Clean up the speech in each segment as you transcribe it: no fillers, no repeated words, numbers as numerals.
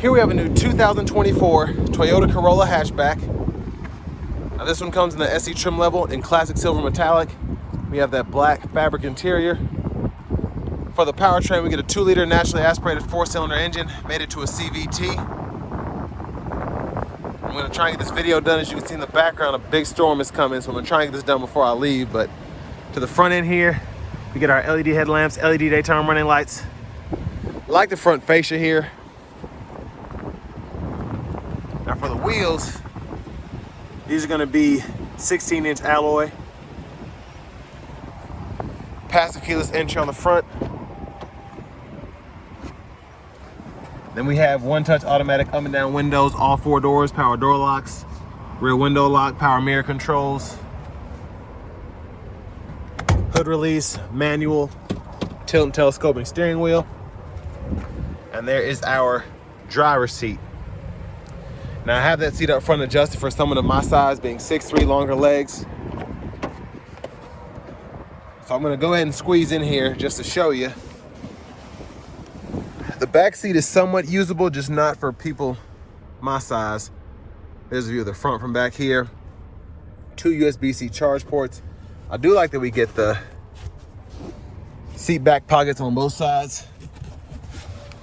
Here we have a new 2024 Toyota Corolla Hatchback. Now this one comes in the SE trim level in classic silver metallic. We have that black fabric interior. For the powertrain, we get a 2-liter naturally aspirated 4-cylinder engine, made it to a CVT. I'm gonna try and get this video done. As you can see in the background, a big storm is coming, so I'm gonna try and get this done before I leave. But to the front end here, we get our LED headlamps, LED daytime running lights. I like the front fascia here. Now for the wheels, these are gonna be 16-inch alloy. Passive keyless entry on the front. Then we have one-touch automatic up and down windows, all 4 doors, power door locks, rear window lock, power mirror controls, hood release, manual, tilt and telescoping steering wheel. And there is our driver's seat. Now I have that seat up front adjusted for someone of my size, being 6'3", longer legs. So I'm gonna go ahead and squeeze in here just to show you. The back seat is somewhat usable, just not for people my size. There's a view of the front from back here. 2 USB-C charge ports. I do like that we get the seat back pockets on both sides.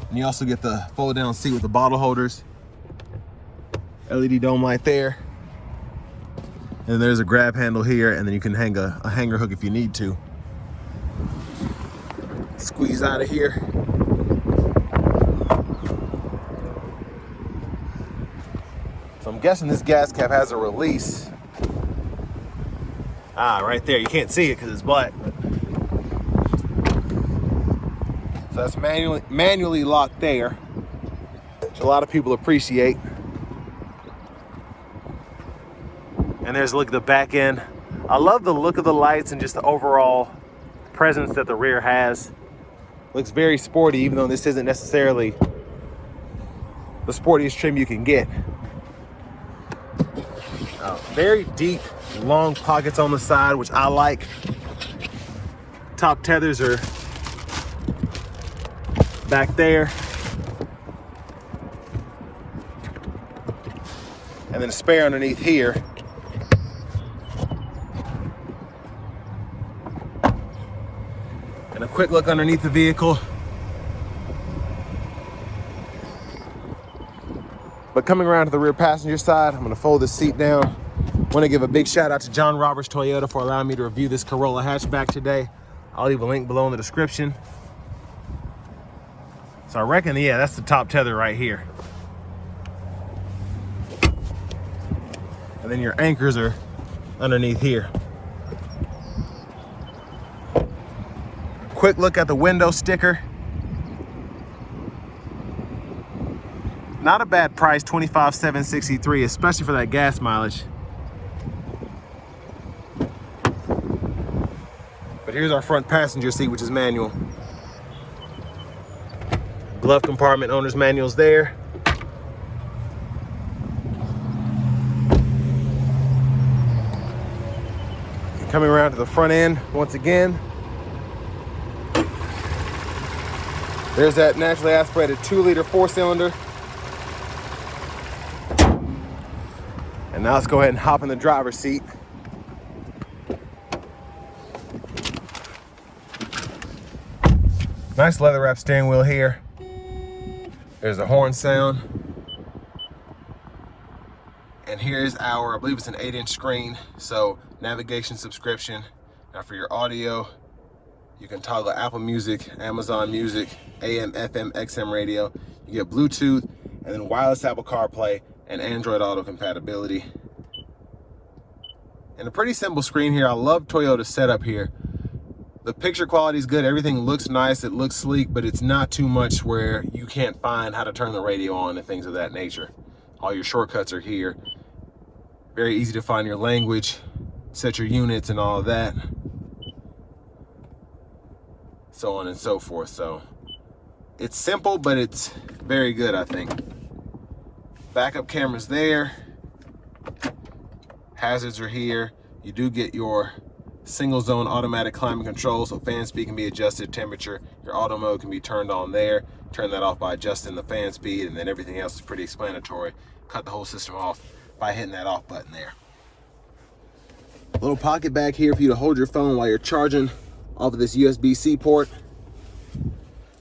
And you also get the fold down seat with the bottle holders. LED dome light there. And there's a grab handle here, and then you can hang a hanger hook if you need to. Squeeze out of here. So I'm guessing this gas cap has a release. Right there. You can't see it because it's black. So that's manually locked there, which a lot of people appreciate. And there's a look at the back end. I love the look of the lights and just the overall presence that the rear has. Looks very sporty, even though this isn't necessarily the sportiest trim you can get. Very deep, long pockets on the side, which I like. Top tethers are back there. And then a spare underneath here. And a quick look underneath the vehicle. But coming around to the rear passenger side, I'm gonna fold this seat down. I wanna give a big shout out to John Roberts Toyota for allowing me to review this Corolla Hatchback today. I'll leave a link below in the description. So I reckon, yeah, that's the top tether right here. And then your anchors are underneath here. Quick look at the window sticker. Not a bad price, $25,763, especially for that gas mileage. But here's our front passenger seat, which is manual. Glove compartment, owner's manual's there. Coming around to the front end once again. There's that naturally aspirated 2-liter 4-cylinder. And now let's go ahead and hop in the driver's seat. Nice leather wrap steering wheel here. There's the horn sound. And here's our, I believe it's an 8-inch screen. So navigation subscription. Now for your audio, you can toggle Apple Music, Amazon Music, AM, FM, XM radio. You get Bluetooth, and then wireless Apple CarPlay and Android Auto compatibility. And a pretty simple screen here. I love Toyota's setup here. The picture quality is good. Everything looks nice. It looks sleek, but it's not too much where you can't find how to turn the radio on and things of that nature. All your shortcuts are here. Very easy to find your language, set your units and all of that. So on and so forth. So it's simple, but it's very good, I think. Backup cameras there. Hazards are here. You do get your single zone automatic climate control, so fan speed can be adjusted, temperature, your auto mode can be turned on there. turn that off by adjusting the fan speed, and then everything else is pretty explanatory. Cut the whole system off by hitting that off button there. A little pocket back here for you to hold your phone while you're charging off of this USB-C port.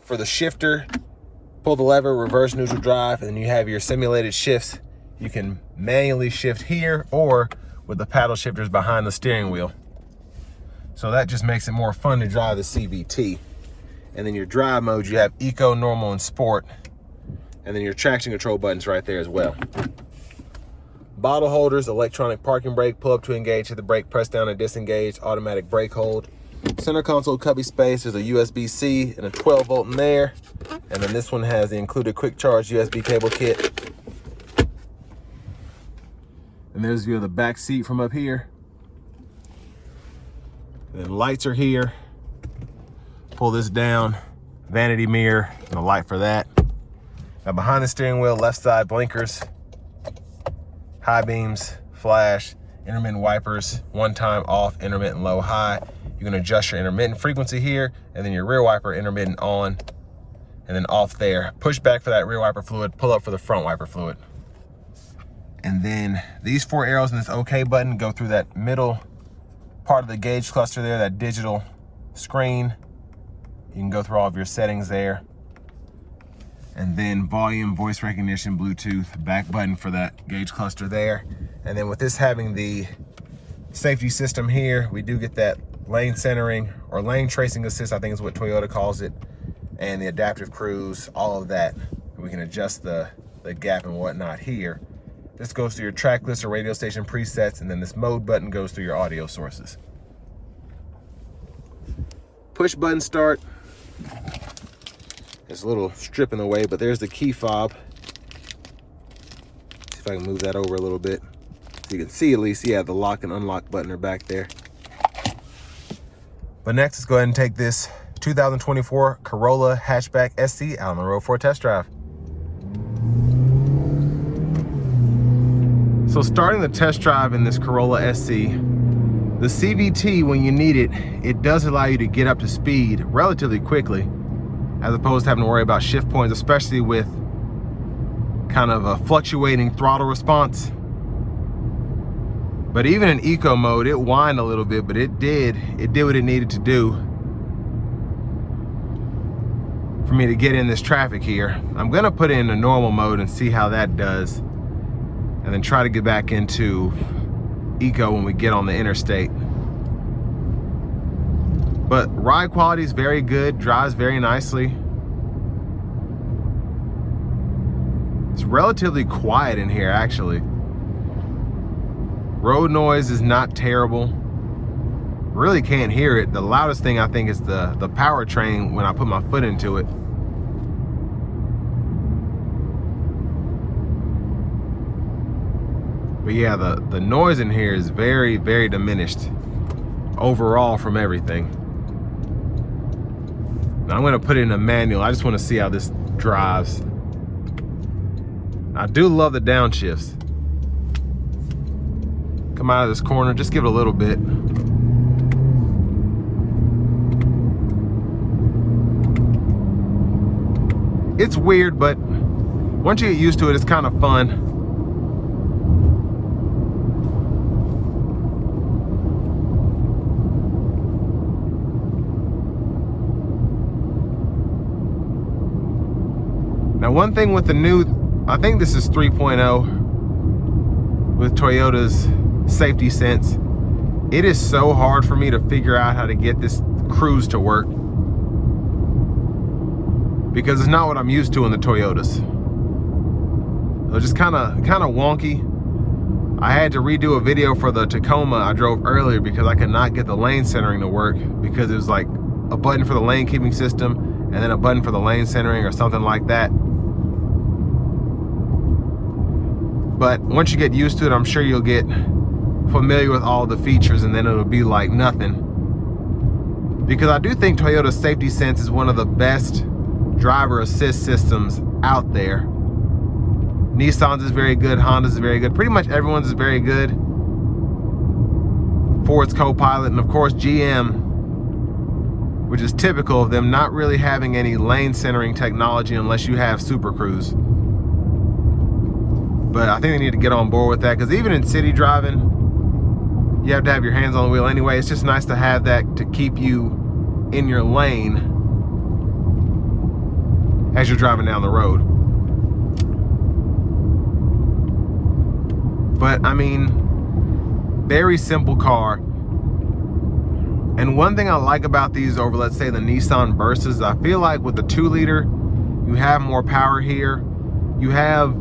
For the shifter, pull the lever, reverse neutral drive, and then you have your simulated shifts. You can manually shift here or with the paddle shifters behind the steering wheel. So that just makes it more fun to drive the CVT. And then your drive modes, you have Eco, Normal, and Sport. And then your traction control buttons right there as well. Bottle holders, electronic parking brake, pull up to engage, hit the brake, press down to disengage, automatic brake hold. Center console cubby space, there's a USB-C and a 12 volt in there. And then this one has the included quick charge USB cable kit. And there's a view of the back seat from up here. And then lights are here. Pull this down, vanity mirror, and a light for that. Now behind the steering wheel, left side blinkers, high beams, flash, intermittent wipers, one time off, intermittent low, high. You can adjust your intermittent frequency here, and then your rear wiper intermittent on, and then off there. Push back for that rear wiper fluid, pull up for the front wiper fluid. And then these 4 arrows in this OK button go through that middle part of the gauge cluster there, that digital screen. You can go through all of your settings there. And then volume, voice recognition, Bluetooth, back button for that gauge cluster there. And then with this having the safety system here, we do get that lane centering or lane tracing assist, I think is what Toyota calls it, and the adaptive cruise, all of that. We can adjust the gap and whatnot here. This goes through your track list or radio station presets, and then this mode button goes through your audio sources. Push button start. There's a little strip in the way, but there's the key fob. See if I can move that over a little bit. So you can see at least, yeah, the lock and unlock button are back there. But next, let's go ahead and take this 2024 Corolla Hatchback SC out on the road for a test drive. So starting the test drive in this Corolla SC, the CVT, when you need it, it does allow you to get up to speed relatively quickly, as opposed to having to worry about shift points, especially with kind of a fluctuating throttle response. But even in eco mode, it whined a little bit, but it did what it needed to do for me to get in this traffic here. I'm gonna put it in a normal mode and see how that does, and then try to get back into eco when we get on the interstate. But ride quality is very good, drives very nicely. It's relatively quiet in here, actually. Road noise is not terrible. Really can't hear it. The loudest thing I think is the powertrain when I put my foot into it. But yeah, the noise in here is very, very diminished overall from everything. Now I'm gonna put it in a manual. I just wanna see how this drives. I do love the downshifts. Come out of this corner, just give it a little bit. It's weird, but once you get used to it, it's kind of fun. Now, one thing with the new, I think this is 3.0 with Toyota's safety sense, it is so hard for me to figure out how to get this cruise to work, because it's not what I'm used to in the Toyotas. It was just kind of wonky. I had to redo a video for the Tacoma I drove earlier because I could not get the lane centering to work, because it was like a button for the lane keeping system and then a button for the lane centering or something like that. But once you get used to it, I'm sure you'll get familiar with all the features, and then it'll be like nothing. Because I do think Toyota's Safety Sense is one of the best driver assist systems out there. Nissan's is very good, Honda's is very good, pretty much everyone's is very good. Ford's Copilot, and of course GM which is typical of them not really having any lane centering technology unless you have Super Cruise. But I think they need to get on board with that, because even in city driving, you have to have your hands on the wheel anyway. It's just nice to have that to keep you in your lane as you're driving down the road. But I mean, very simple car. And one thing I like about these over, let's say, the Nissan Versas, I feel like with the 2-liter, you have more power here. You have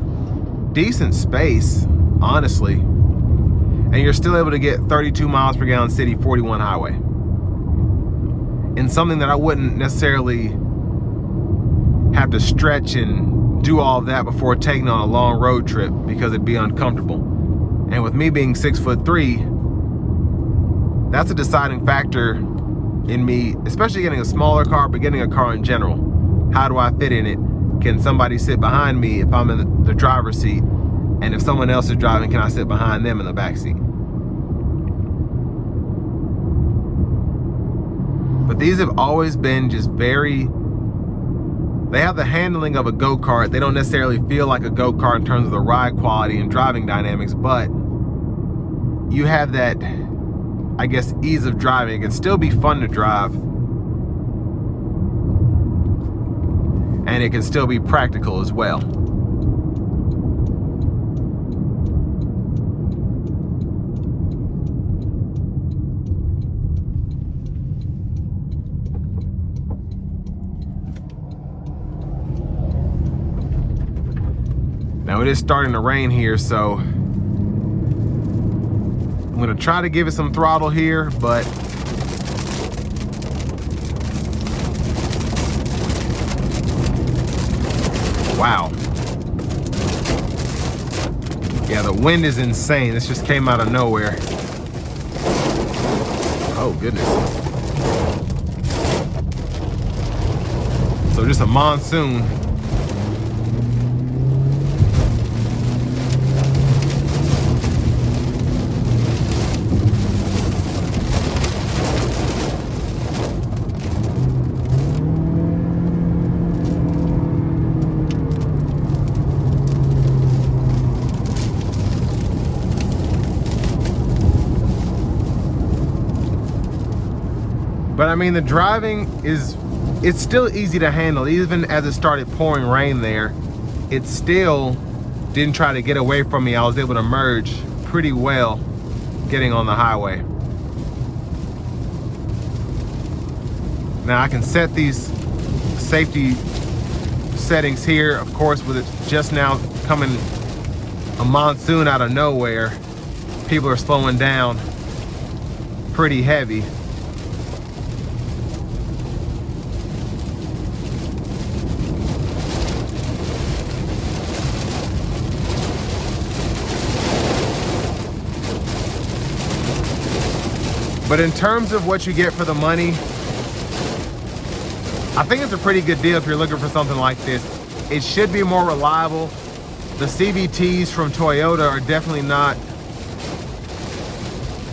decent space, honestly. And you're still able to get 32 miles per gallon city, 41 highway. And something that I wouldn't necessarily have to stretch and do all of that before taking on a long road trip, because it'd be uncomfortable. And with me being 6'3", that's a deciding factor in me, especially getting a smaller car, but getting a car in general. How do I fit in it? Can somebody sit behind me if I'm in the driver's seat? And if someone else is driving, can I sit behind them in the back seat? But these have always been just very, they have the handling of a go-kart. They don't necessarily feel like a go-kart in terms of the ride quality and driving dynamics, but you have that, I guess, ease of driving. It can still be fun to drive, and it can still be practical as well. Now it is starting to rain here, so I'm gonna try to give it some throttle here, but wow. Yeah, the wind is insane. This just came out of nowhere. Oh, goodness. So just a monsoon. But I mean, the driving it's still easy to handle. Even as it started pouring rain there, it still didn't try to get away from me. I was able to merge pretty well getting on the highway. Now I can set these safety settings here. Of course, with it just now coming a monsoon out of nowhere, people are slowing down pretty heavy. But in terms of what you get for the money, I think it's a pretty good deal if you're looking for something like this. It should be more reliable. The CVTs from Toyota are definitely not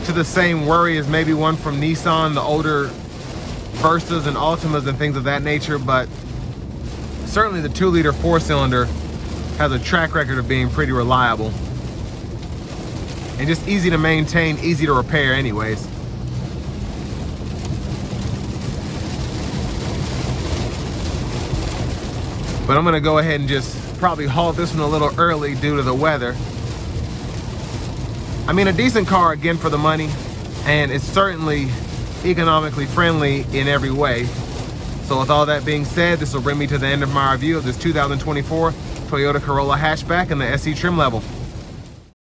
to the same worry as maybe one from Nissan, the older Versas and Altimas and things of that nature, but certainly the 2-liter 4-cylinder has a track record of being pretty reliable. And just easy to maintain, easy to repair anyways. But I'm gonna go ahead and just probably halt this one a little early due to the weather. I mean, a decent car again for the money, and it's certainly economically friendly in every way. So with all that being said, this will bring me to the end of my review of this 2024 Toyota Corolla Hatchback in the SE trim level.